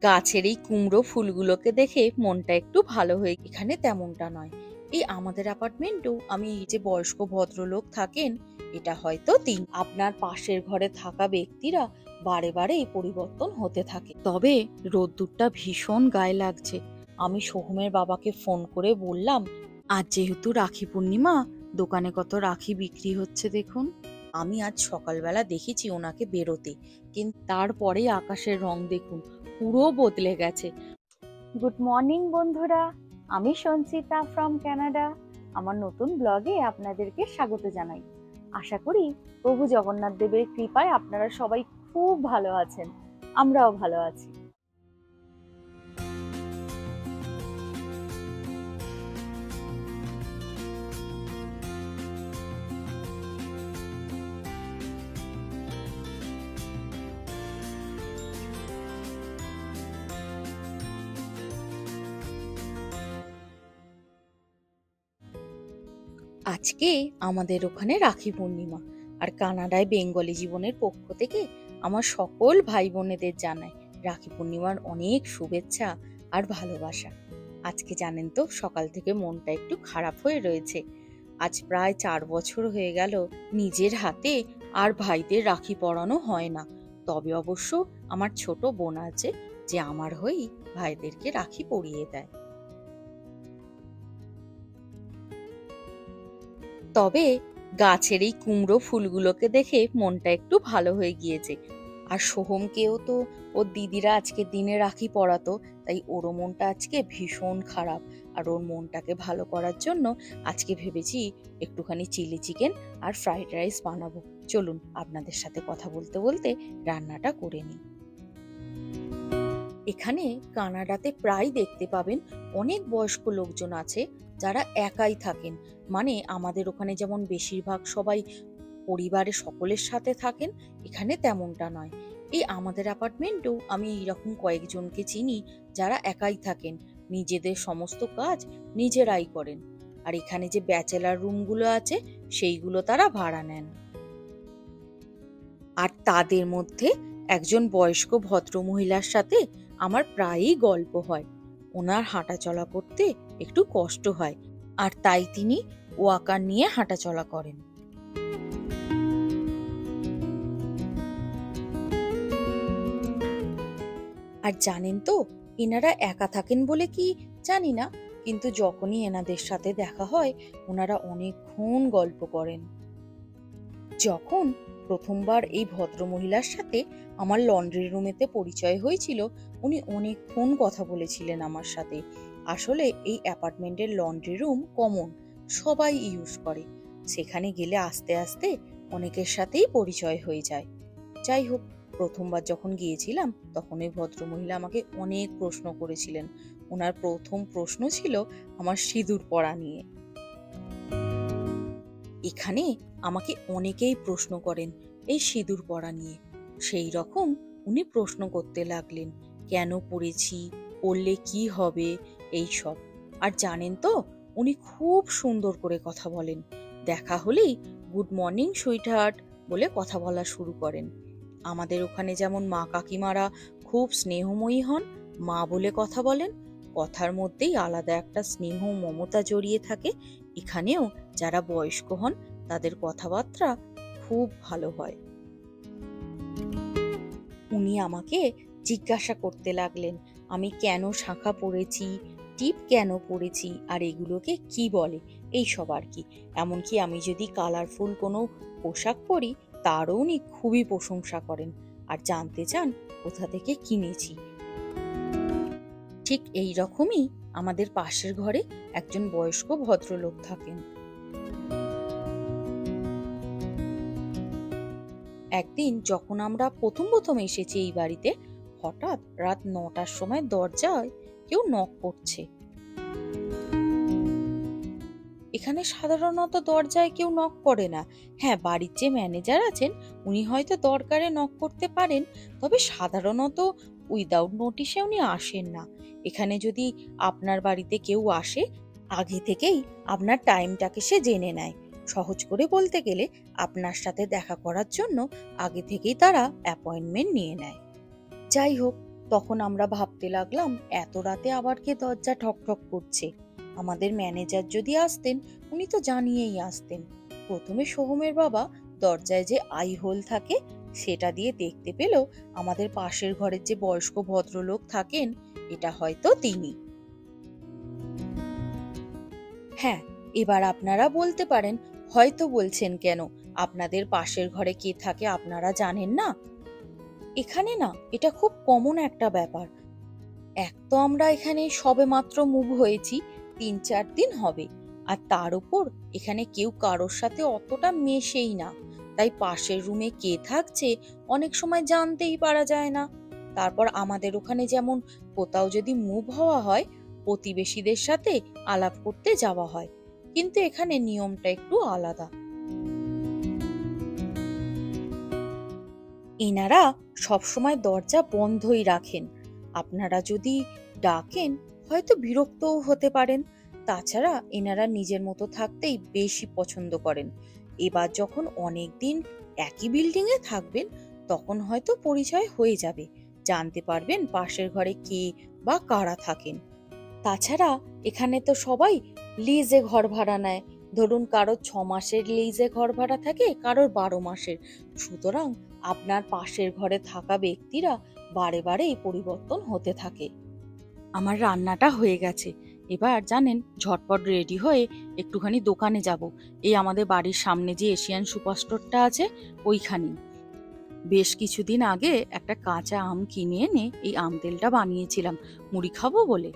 গাছের এই কুমড়ো ফুলগুলোকে দেখে মনটা একটু ভালো হয়ে এখানে তেমনটা নয়। এই আমাদের অ্যাপার্টমেন্টেও আমি এই যে বয়স্ক ভদ্রলোক থাকেন, এটা হয়তো আপনার পাশের ঘরে থাকা ব্যক্তিরা বারে বারে এই পরিবর্তন হতে থাকে। তবে রোদ্দুরটা ভীষণ গায়ে লাগছে। আমি সোহমের বাবাকে ফোন করে বললাম, আজ যেহেতু রাখি পূর্ণিমা, দোকানে কত রাখি বিক্রি হচ্ছে দেখুন। আমি আজ সকালবেলা দেখেছি ওনাকে বেরোতে, কিন্তু তারপরে আকাশের রং দেখুন, পুরো বদলে গেছে। গুড মর্নিং বন্ধুরা, আমি সঞ্চিতা ফ্রম কানাডা। আমার নতুন ব্লগে আপনাদেরকে স্বাগত জানাই। আশা করি প্রভু জগন্নাথ দেবের কৃপায় আপনারা সবাই খুব ভালো আছেন। আমরাও ভালো আছি। আজকে আমাদের ওখানে রাখি পূর্ণিমা, আর কানাডায় বেঙ্গলি জীবনের পক্ষ থেকে আমার সকল ভাই বোনেদের জানাই রাখি পূর্ণিমার অনেক শুভেচ্ছা আর ভালোবাসা। আজকে জানেন তো, সকাল থেকে মনটা একটু খারাপ হয়ে রয়েছে। আজ প্রায় 4 বছর হয়ে গেল নিজের হাতে আর ভাইদের রাখি পরানো হয় না। তবে অবশ্য আমার ছোট বোন আছে, যে আমার হয়েই ভাইদেরকে রাখি পরিয়ে দেয়। তবে গাছের এই কুমড়ো ফুলগুলোকে দেখে মনটা একটু ভালো হয়ে গিয়েছে। আর সোহমকেও তো ওর দিদিরা আজকের দিনে রাখি পরাতো, তাই ওরও মনটা আজকে ভীষণ খারাপ। আর ওর মনটাকে ভালো করার জন্য আজকে ভেবেছি একটুখানি চিলি চিকেন আর ফ্রাইড রাইস বানাবো। চলুন আপনাদের সাথে কথা বলতে বলতে রান্নাটা করে নিই। এখানে কানাডাতে প্রায় দেখতে পাবেন অনেক বয়স্ক লোকজন আছে যারা একাই থাকেন। মানে আমাদের ওখানে যেমন বেশিরভাগ সবাই পরিবারের সকলের সাথে থাকেন, এখানে তেমনটা নয়। এই আমাদের অ্যাপার্টমেন্টেও আমি এইরকম কয়েকজনকে চিনি যারা একাই থাকেন, নিজেদের সমস্ত কাজ নিজেরাই করেন। আর এখানে যে ব্যাচেলার রুমগুলো আছে সেইগুলো তারা ভাড়া নেন। আর তাদের মধ্যে একজন বয়স্ক ভদ্রমহিলার সাথে আমার প্রায়ই গল্প হয়। ওনার হাঁটাচলা করতে একটু কষ্ট হয়, আর তাই তিনি ওয়াকার নিয়ে হাঁটাচলা করেন। আর জানেন তো, এনারা একা থাকেন বলে কি জানি না, কিন্তু যখনই এনাদের সাথে দেখা হয় ওনারা অনেকক্ষণ গল্প করেন। যখন প্রথমবার এই ভদ্রমহিলার সাথে আমার লন্ড্রি রুমেতে পরিচয় হয়েছিল, উনি অনেকক্ষণ কথা বলেছিলেন আমার সাথে। আসলে এই অ্যাপার্টমেন্টের লন্ড্রি রুম কমন, সবাই ইউজ করে। সেখানে গেলে আস্তে আস্তে অনেকের সাথেই পরিচয় হয়ে যায়। যাই হোক, প্রথমবার যখন গিয়েছিলাম তখন ওই ভদ্রমহিলা আমাকে অনেক প্রশ্ন করেছিলেন। ওনার প্রথম প্রশ্ন ছিল আমার সিঁদুর পরা নিয়ে। এখানে আমাকে অনেকেই প্রশ্ন করেন এই সিঁদুর পরা নিয়ে। সেই রকম উনি প্রশ্ন করতে লাগলেন, কেন পড়েছি, পড়লে কি হবে, এই সব। আর জানেন তো, উনি খুব সুন্দর করে কথা বলেন। দেখা হলেই গুড মর্নিং সুইটহার্ট বলে কথা বলা শুরু করেন। আমাদের ওখানে যেমন মা কাকিমারা খুব স্নেহময়ী হন, মা বলে কথা বলেন, কথার মধ্যেই আলাদা একটা স্নেহ মমতা জড়িয়ে থাকে। এখানেও যারা বয়স্ক হন তাদের কথাবার্তা খুব ভালো হয়। উনি আমাকে জিজ্ঞাসা করতে লাগলেন আমি কেন শাঁখা পরেছি, টিপ কেন পরেছি, আর এগুলোকে কি বলে, এই সব আর কি। এমনকি আমি যদি কালারফুল কোনো পোশাক পরি তারও উনি খুবই প্রশংসা করেন, আর জানতে চান কোথা থেকে কিনেছি। ঠিক এই রকমই আমাদের পাশের ঘরে একজন বয়স্ক ভদ্রলোক থাকেন। একদিন যখন আমরা প্রথম প্রথম এসেছি এই বাড়িতে, হঠাৎ রাত 9টার সময় দরজায় কেউ নক করছে। এখানে সাধারণত দরজায় কেউ নক করে না। হ্যাঁ, বাড়ির যে ম্যানেজার আছেন উনি হয়তো দরকারে নক করতে পারেন, তবে সাধারণত উইদাউট নোটিশে উনি আসেন না। এখানে যদি আপনার বাড়িতে কেউ আসে, আগে থেকেই আপনার টাইমটাকে সে জেনে নেয়। সহজ করে বলতে গেলে আপনার সাথে দেখা করার জন্য আগে থেকেই তারা অ্যাপয়েন্টমেন্ট নিয়ে নেয়। যাই হোক, তখন আমরা ভাবতে লাগলাম এত রাতে আবার কে দরজা ঠকঠক করছে। আমাদের ম্যানেজার যদি আসতেন উনি তো জানিয়েই আসতেন। প্রথমে সোহমের বাবা দরজায় যে আই হোল থাকে সেটা দিয়ে দেখতে পেল আমাদের পাশের ঘরের যে বয়স্ক ভদ্রলোক থাকেন এটা হয়তো তিনি। হ্যাঁ, এবার আপনারা বলতে পারেন হয়তো বলছেন কেন? আপনাদের পাশের ঘরে কে থাকে আপনারা জানেন না? এখানে না এটা খুব কমন একটা ব্যাপার। এক তো আমরা এখানে সবেমাত্র মুভ হয়েছি, ৩-৪ দিন হবে। আর তার উপর এখানে কেউ কারোর সাথে অতটা মেশেই না, তাই পাশের রুমে কে থাকছে অনেক সময় জানতেই পারা যায় না। তারপর আমাদের ওখানে যেমন কোথাও যদি মুভ হওয়া হয় প্রতিবেশীদের সাথে আলাপ করতে যাওয়া হয়, কিন্তু এখানে নিয়মটা একটু আলাদা। এনারা সবসময় দরজা বন্ধই রাখেন। আপনারা যদি ডাকেন হয়তো বিরক্তও হতে পারেন। তাছাড়া এনারা নিজের মতো থাকতেই বেশি পছন্দ করেন। এবার যখন অনেক দিন একই বিল্ডিং এ থাকবেন তখন হয়তো পরিচয় হয়ে যাবে, জানতে পারবেন পাশের ঘরে কে বা কারা থাকেন। তাছাড়া এখানে তো সবাই লিজে ঘর ভাড়া নেয়। ধরুন কারোর 6 মাসের লিজে ঘর ভাড়া থাকে, কারোর 12 মাসের। সুতরাং আপনার পাশের ঘরে থাকা ব্যক্তিরা বারে বারে এই পরিবর্তন হতে থাকে। আমার রান্নাটা হয়ে গেছে। এবার জানেন ঝটপট রেডি হয়ে একটুখানি দোকানে যাব। এই আমাদের বাড়ির সামনে যে এশিয়ান সুপারস্টোরটা আছে ওইখানেই। বেশ কিছুদিন আগে একটা কাঁচা আম কিনে এনে এই আম তেলটা বানিয়েছিলাম মুড়ি খাবো বলে,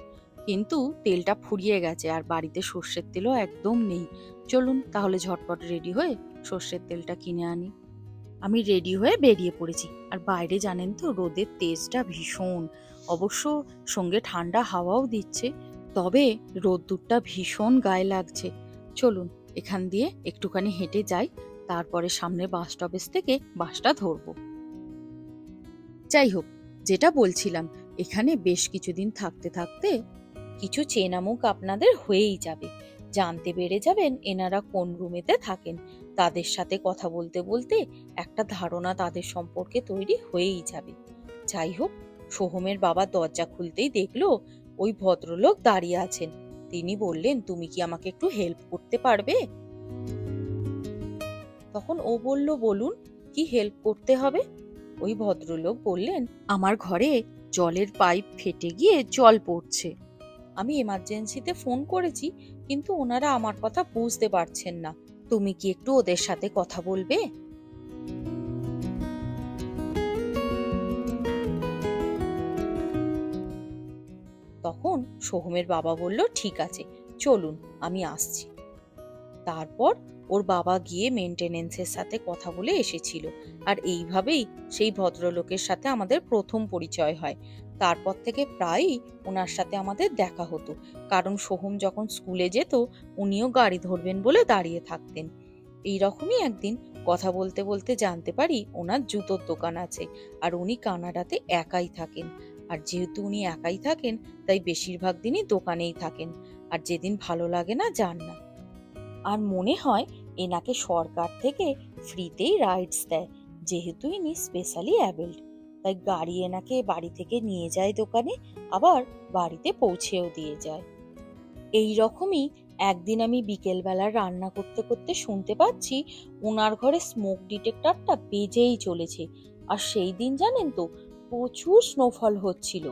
কিন্তু তেলটা ফুরিয়ে গেছে আর বাড়িতে সর্ষের তেলও একদম নেই। চলুন তাহলে ঝটপট রেডি হয়ে সর্ষের তেলটা কিনে আনি। আমি রেডি হয়ে বেরিয়ে পড়েছি। আর বাইরে জানেন তো রোদের তেজটা ভীষণ, অবশ্য সঙ্গে ঠান্ডা হাওয়াও দিচ্ছে, তবে রোদ্দুরটা ভীষণ গায়ে লাগছে। চলুন এখান দিয়ে একটুখানি হেঁটে যাই, তারপরে সামনে বাস স্টপেজ থেকে বাসটা ধরবো। যাই হোক, যেটা বলছিলাম, এখানে বেশ কিছুদিন থাকতে থাকতে কিছু চেনা মুখ আপনাদের হয়েই যাবে। জানতে পেরে যাবেন এনারা কোন রুমেতে থাকেন। তাদের সাথে কথা বলতে বলতে একটা ধারণা তাদের সম্পর্কে তৈরি হয়েই যাবে। যাই হোক, সোহমের বাবা দরজা খুলতেই দেখলো ওই ভদ্রলোক দাঁড়িয়ে আছেন। তিনি বললেন, তুমি কি আমাকে একটু হেল্প করতে পারবে? তখন ও বলল, বলুন কি হেল্প করতে হবে? ওই ভদ্রলোক বললেন, আমার ঘরে জলের পাইপ ফেটে গিয়ে জল পড়ছে। আমি এমার্জেন্সিতে ফোন করেছি, কিন্তু ওনারা আমার কথা বুঝতে পারছেন না। তুমি কি একটু ওদের সাথে কথা বলবে? তখন সোহমের বাবা বলল, ঠিক আছে চলুন আমি আসছি। তারপর ওর বাবা গিয়ে মেনটেনেন্সের সাথে কথা বলে এসেছিল। আর এইভাবেই সেই ভদ্রলোকের সাথে আমাদের প্রথম পরিচয় হয়। তারপর থেকে প্রায়ই ওনার সাথে আমাদের দেখা হতো, কারণ সোহম যখন স্কুলে যেত উনিও গাড়ি ধরবেন বলে দাঁড়িয়ে থাকতেন। এইরকমই একদিন কথা বলতে বলতে জানতে পারি ওনার জুতোর দোকান আছে, আর উনি কানাডাতে একাই থাকেন। আর যেহেতু উনি একাই থাকেন তাই বেশিরভাগ দিনই দোকানেই থাকেন, আর যেদিন ভালো লাগে না যান না। আর মনে হয় এনাকে সরকার থেকে ফ্রিতেই রাইডস দেয়, যেহেতু ইনি স্পেশালি অ্যাবেল্ড। তাই গাড়ি এনাকে বাড়ি থেকে নিয়ে যায় দোকানে, আবার বাড়িতে পৌঁছেও দিয়ে যায়। এই রকমই একদিন আমি বিকেলবেলা রান্না করতে করতে শুনতে পাচ্ছি ওনার ঘরে স্মোক ডিটেক্টরটা বেজেই চলেছে। আর সেই দিন জানেন তো প্রচুর স্নোফল হচ্ছিল।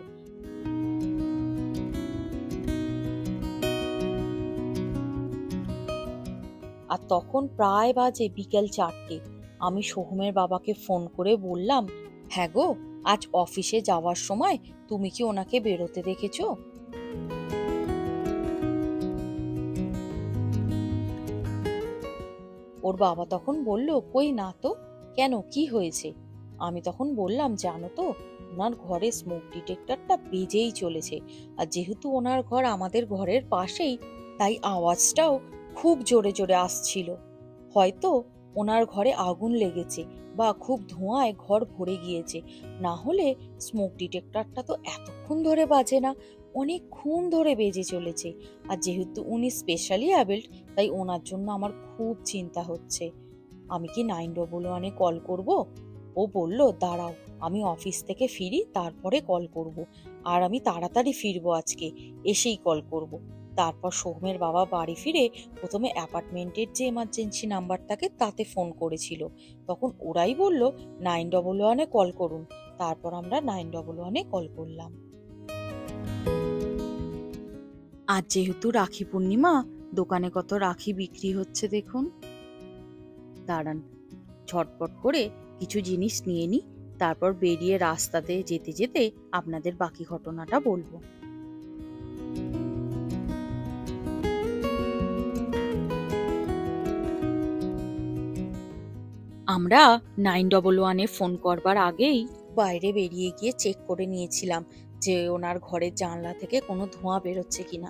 আর তখন প্রায় বাজে বিকেল 4টে। আমি সোহমের বাবাকে ফোন করে বললাম, হ্যাঁ গো, আজ অফিসে যাওয়ার সময় তুমি কি ওনাকে বেরোতে দেখেছো? ওর বাবা তখন বলল, কই না তো, কেন কি হয়েছে? আমি তখন বললাম, জানো তো ওনার ঘরে স্মোক ডিটেক্টরটা বেজেই চলেছে। আর যেহেতু ওনার ঘর আমাদের ঘরের পাশেই, তাই আওয়াজটাও খুব জোরে জোরে আসছিল। হয়তো ওনার ঘরে আগুন লেগেছে বা খুব ধোঁয়ায় ঘর ভরে গিয়েছে, না হলে স্মোক ডিটেক্টরটা তো এতক্ষণ ধরে বাজে না, অনেকক্ষণ ধরে বেজে চলেছে। আর যেহেতু উনি স্পেশালি অ্যাবেল্ড তাই ওনার জন্য আমার খুব চিন্তা হচ্ছে। আমি কি 911-এ কল করব? ও ও বলল, দাঁড়াও, আমি অফিস থেকে ফিরি তারপরে কল করব। আর আমি তাড়াতাড়ি ফিরবো আজকে, এসেই কল করব। তারপর সোহমের বাবা বাড়ি ফিরে প্রথমে অ্যাপার্টমেন্টের যে এমার্জেন্সি নাম্বার থাকে তাতে ফোন করেছিল। তখন ওরাই বলল 911-এ কল করুন। তারপর আমরা 911-এ কল করলাম। আজ যেহেতু রাখি পূর্ণিমা, দোকানে কত রাখি বিক্রি হচ্ছে দেখুন। দাঁড়ান, ঝটপট করে কিছু জিনিস নিয়ে নিই, তারপর বেরিয়ে রাস্তাতে যেতে যেতে আপনাদের বাকি ঘটনাটা বলবো। আমরা 911-এ ফোন করবার আগেই বাইরে বেরিয়ে গিয়ে চেক করে নিয়েছিলাম যে ওনার ঘরের জানলা থেকে কোনো ধোঁয়া বেরোচ্ছে কিনা।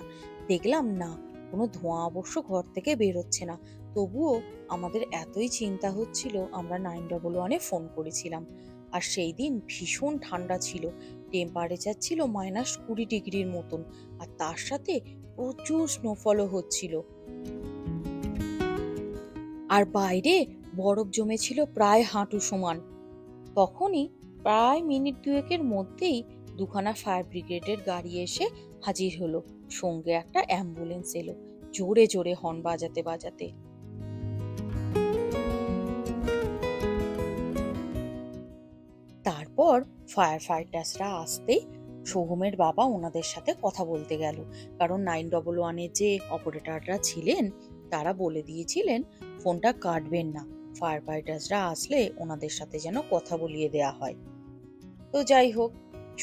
দেখলাম না, কোনো ধোঁয়া অবশ্য ঘর থেকে বেরোচ্ছে না। তবুও আমাদের এতই চিন্তা হচ্ছিল, আমরা 911-এ ফোন করেছিলাম। আর সেই দিন ভীষণ ঠান্ডা ছিল, টেম্পারেচার ছিল -20 ডিগ্রির মতন, আর তার সাথে প্রচুর স্নোফলও হচ্ছিল। আর বাইরে বরফ জমেছিল প্রায় হাঁটু সমান। তখনই প্রায় মিনিট দুয়েকের মধ্যেই দুখানা ফায়ার ব্রিগেডের গাড়ি এসে হাজির হলো, সঙ্গে একটা অ্যাম্বুলেন্স এলো জোরে জোরে হর্ন বাজাতে বাজাতে। তারপর ফায়ার ফাইটার্সরা আসতেই সোহমের বাবা ওনাদের সাথে কথা বলতে গেল, কারণ 911-এর যে অপারেটররা ছিলেন তারা বলে দিয়েছিলেন ফোনটা কাটবেন না, ফায়ার ফাইটার্সরা আসলে ওনাদের সাথে যেন কথা বলিয়ে দেয়া হয়। তো যাই হোক,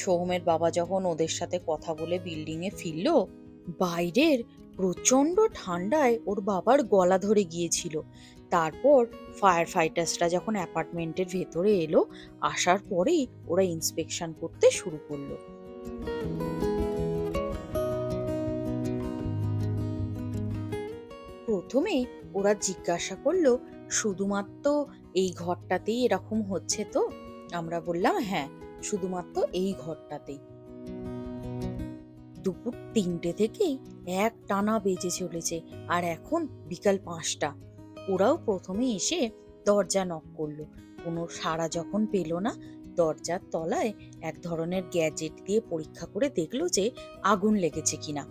সোহমের বাবা যখন ওদের সাথে কথা বলে বিল্ডিং এ ফিরল, বাইরের প্রচন্ড ঠান্ডায় ওর বাবার গলা ধরে গিয়েছিল। তারপর ফায়ার ফাইটার্সরা যখন অ্যাপার্টমেন্টের ভেতরে এলো, আসার পরেই ওরা ইন্সপেকশন করতে শুরু করলো। প্রথমে ওরা জিজ্ঞাসা করলো, শুধুমাত্র এই ঘরটাতেই এরকম হচ্ছে তো? আমরা বললাম হ্যাঁ, শুধুমাত্র এই ঘরটাতেই। দুপুর 3টে থেকেই এক টানা বেজে চলেছে, আর এখন বিকাল 5টা। ওরাও প্রথমে এসে দরজা নক করলো, কোনো সাড়া যখন পেল না, দরজার তলায় এক ধরনের গ্যাজেট দিয়ে পরীক্ষা করে দেখলো যে আগুন লেগেছে কিনা।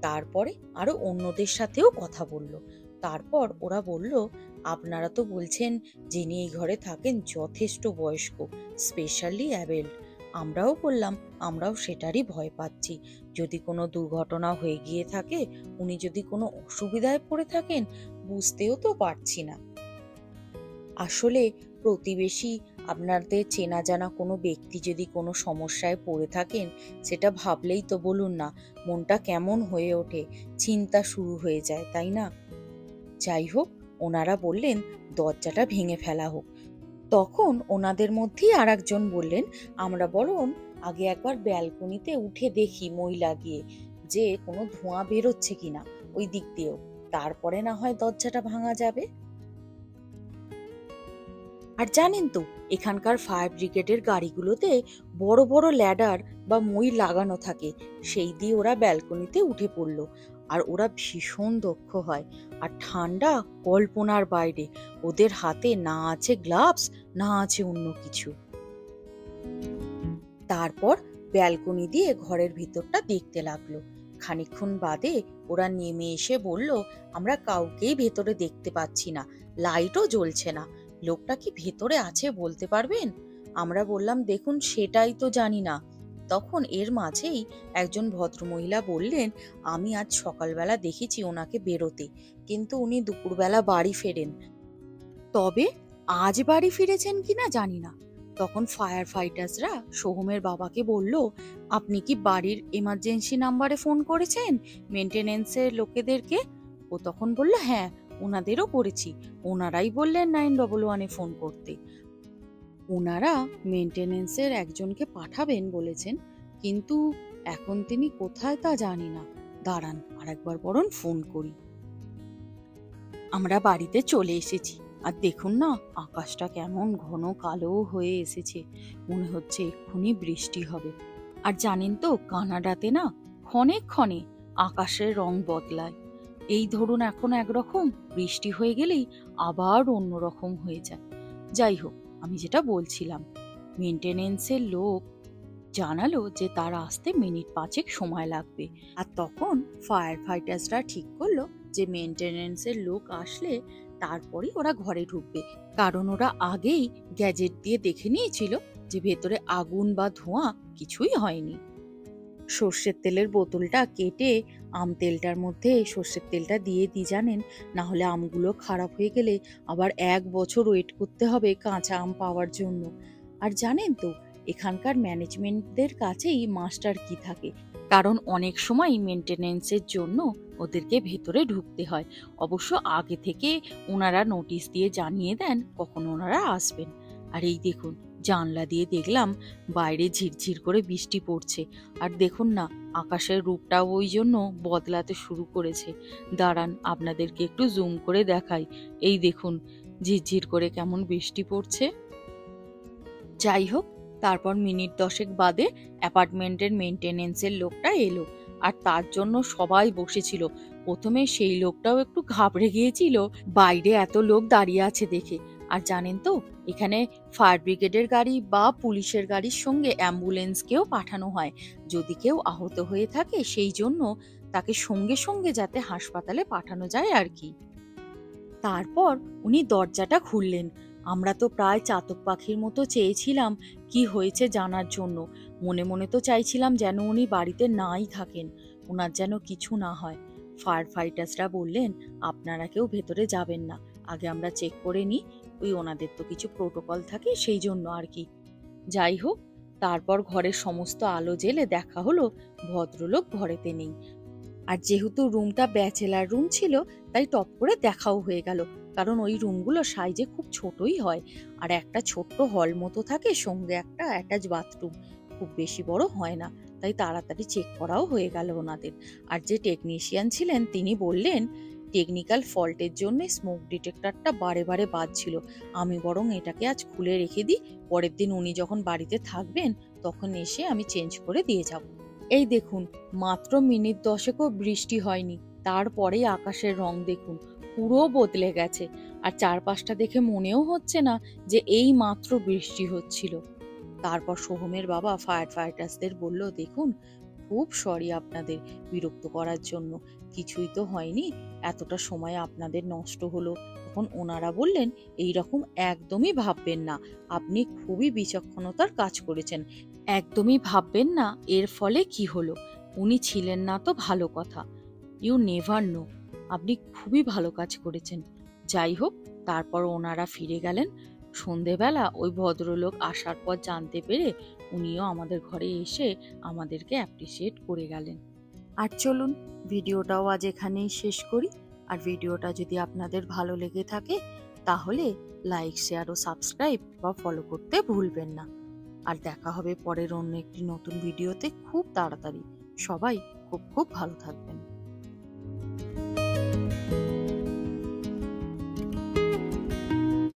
তারপরে আরো অন্যদের সাথেও কথা বলল। তারপর ওরা বলল, আপনারা তো বলছেন যিনি এই ঘরে থাকেন যথেষ্ট বয়স্ক, স্পেশালি অ্যাবেল্ড। আমরাও বললাম আমরাও সেটারই ভয় পাচ্ছি, যদি কোনো দুর্ঘটনা হয়ে গিয়ে থাকে, উনি যদি কোনো অসুবিধায় পড়ে থাকেন, বুঝতেও তো পারছি না। আসলে প্রতিবেশী, আপনাদের চেনা জানা কোনো ব্যক্তি যদি কোনো সমস্যায় পড়ে থাকেন, সেটা ভাবলেই তো বলুন না মনটা কেমন হয়ে ওঠে, চিন্তা শুরু হয়ে যায়, তাই না? যাই হোক, ওনারা বললেন দরজাটা ভেঙে ফেলা হোক। তখন ওনাদের মধ্যেই আর একজন বললেন, আমরা বরং আগে একবার ব্যালকনিতে উঠে দেখি মই লাগিয়ে, যে কোনো ধোঁয়া বেরোচ্ছে কিনা ওই দিক দিয়েও, তারপরে না হয় দরজাটা ভাঙা যাবে। আর জানেন তো, এখানকার ফায়ার ব্রিগেডের গাড়িগুলোতে বড় বড় ল্যাডার বা মই লাগানো থাকে, সেই দিয়ে ওরা ব্যালকনিতে উঠে পড়লো। আর ওরা ভীষণ দক্ষ হয়, আর ঠান্ডা কল্পনার বাইরে। ওদের হাতে না আছে গ্লাভস, না আছে অন্য কিছু। তারপর ব্যালকনি দিয়ে ঘরের ভিতরটা দেখতে লাগলো। খানিকক্ষণ বাদে ওরা নেমে এসে বলল, আমরা কাউকেই ভেতরে দেখতে পাচ্ছি না, লাইটও জ্বলছে না, লোকটা কি ভেতরে আছে বলতে পারবেন? আমরা বললাম, দেখুন সেটাই তো জানি না। তখন এর মাঝেই একজন ভদ্রমহিলা বললেন, আমি আজ সকালবেলা দেখেছি ওনাকে বেরোতে, কিন্তু উনি দুপুরবেলা বাড়ি ফেরেন, তবে আজ বাড়ি ফিরেছেন কিনা জানি না। তখন ফায়ার ফাইটার্সরা সোহমের বাবাকে বলল, আপনি কি বাড়ির এমার্জেন্সি নাম্বারে ফোন করেছেন মেনটেনেন্সের লোকেদেরকে? ও তখন বলল, হ্যাঁ, ওনাদেরও করেছি, ওনারাই বললেন 911-এ ফোন করতে। ওনারা মেনটেনেন্সের একজনকে পাঠাবেন বলেছেন, কিন্তু এখন তিনি কোথায় তা জানি না। দাঁড়ান, আরেকবার বরং ফোন করি। আমরা বাড়িতে চলে এসেছি, আর দেখুন না আকাশটা কেমন ঘন কালো হয়ে এসেছে, মনে হচ্ছে এক্ষুনি বৃষ্টি হবে। আর জানেন তো, কানাডাতে না ক্ষণে ক্ষণে আকাশের রং বদলায়। এই ধরুন এখন একরকম, বৃষ্টি হয়ে গেলেই আবার অন্যরকম হয়ে যায়। যাই হোক, আমি যেটা বলছিলাম, মেনটেনেন্সের লোক জানালো যে তার আসতে মিনিট 5 সময় লাগবে। আর তখন ফায়ার ফাইটার্সরা ঠিক করলো যে মেনটেনেন্সের লোক আসলে তারপরে ওরা ঘরে ঢুকবে, কারণ ওরা আগেই গ্যাজেট দিয়ে দেখে নিয়েছিল যে ভেতরে আগুন বা ধোঁয়া কিছুই হয়নি। সর্ষের তেলের বোতলটা কেটে আম তেলটার মধ্যে সর্ষের তেলটা দিয়ে দিই জানেন, না হলে আমগুলো খারাপ হয়ে গেলে আবার 1 বছর ওয়েট করতে হবে কাঁচা আম পাওয়ার জন্য। আর জানেন তো, এখানকার ম্যানেজমেন্টদের কাছেই মাস্টার কি থাকে, কারণ অনেক সময় মেনটেনেন্সের জন্য ওদেরকে ভেতরে ঢুকতে হয়। অবশ্য আগে থেকে ওনারা নোটিশ দিয়ে জানিয়ে দেন কখন ওনারা আসবেন। আর এই দেখুন, জানলা দিয়ে দেখলাম বাইরে ঝিরঝির করে বৃষ্টি পড়ছে। আর দেখুন না, আকাশের রূপটাও ওই জন্য বদলাতে শুরু করেছে। দাঁড়ান, আপনাদেরকে একটু জুম করে দেখাই। এই দেখুন, ঝিরঝির করে কেমন বৃষ্টি পড়ছে। যাই হোক, তারপর মিনিট 10 বাদে অ্যাপার্টমেন্টের মেনটেনেন্সের লোকটা এলো, আর তার জন্য সবাই বসেছিল। প্রথমে সেই লোকটাও একটু ঘাবড়ে গিয়েছিল বাইরে এত লোক দাঁড়িয়ে আছে দেখে। আর জানেন তো, এখানে ফায়ার ব্রিগেডের গাড়ি বা পুলিশের গাড়ির সঙ্গে অ্যাম্বুলেন্সকেও পাঠানো হয় যদি কেউ আহত হয়ে থাকে, সেই জন্য তাকে সঙ্গে সঙ্গে যাতে হাসপাতালে পাঠানো যায় আর কি। তারপর উনি দরজাটা খুললেন। আমরা তো প্রায় চাতক পাখির মতো চেয়েছিলাম কি হয়েছে জানার জন্য। মনে মনে তো চাইছিলাম যেন উনি বাড়িতে নাই থাকেন, ওনার যেন কিছু না হয়। ফায়ার ফাইটার্সরা বললেন, আপনারা কেউ ভেতরে যাবেন না, আগে আমরা চেক করে নিই। ওই ওনাদের তো কিছু প্রোটোকল থাকে, সেই জন্য আর কি। যাই হোক, তারপর ঘরের সমস্ত আলো জ্বেলে দেখা হলো ভদ্রলোক ঘরেতে নেই। আর যেহেতু রুমটা ব্যাচেলার রুম ছিল, তাই টপ করে দেখাও হয়ে গেল, কারণ ওই রুমগুলো সাইজে খুব ছোটই হয়। আর একটা ছোট্ট হল মতো থাকে, সঙ্গে একটা অ্যাটাচ বাথরুম, খুব বেশি বড় হয় না। তাই তাড়াতাড়ি চেক করাও হয়ে গেল ওনাদের। আর যে টেকনিশিয়ান ছিলেন তিনি বললেন টেকনিক্যাল ফল্টের জন্য স্মোক ডিটেক্টরটা বারে বারে বাজছিল, আমি বরং এটাকে আজ খুলে রেখে দিই, পরের দিন উনি যখন বাড়িতে থাকবেন তখন এসে আমি চেঞ্জ করে দিয়ে যাব। এই দেখুন, মাত্র মিনিট 10 বৃষ্টি হয়নি, তারপরেই আকাশের রং দেখুন পুরো বদলে গেছে। আর চারপাশটা দেখে মনেও হচ্ছে না যে এই মাত্র বৃষ্টি হচ্ছিল। তারপর সোহমের বাবা ফায়ার ফাইটার্সদের বলল, দেখুন, খুব সরি আপনাদের বিরক্ত করার জন্য, কিছুই তো হয়নি, এতটা সময় আপনাদের নষ্ট হলো। তখন ওনারা বললেন, এই রকম একদমই ভাববেন না, আপনি খুবই বিচক্ষণতার কাজ করেছেন, একদমই ভাববেন না এর ফলে কি হলো। উনি ছিলেন না তো ভালো কথা, ইউ নেভার নো, আপনি খুবই ভালো কাজ করেছেন। যাই হোক, তারপর ওনারা ফিরে গেলেন। সন্ধেবেলা ওই ভদ্রলোক আসার পর জানতে পেরে উনিও আমাদের ঘরে এসে আমাদেরকে অ্যাপ্রিসিয়েট করে গেলেন। আর চলুন, ভিডিওটাও আজ এখানেই শেষ করি। আর ভিডিওটা যদি আপনাদের ভালো লেগে থাকে তাহলে লাইক, শেয়ার ও সাবস্ক্রাইব বা ফলো করতে ভুলবেন না। আর দেখা হবে পরের অন্য একটি নতুন ভিডিওতে খুব তাড়াতাড়ি। সবাই খুব খুব ভালো থাকবেন।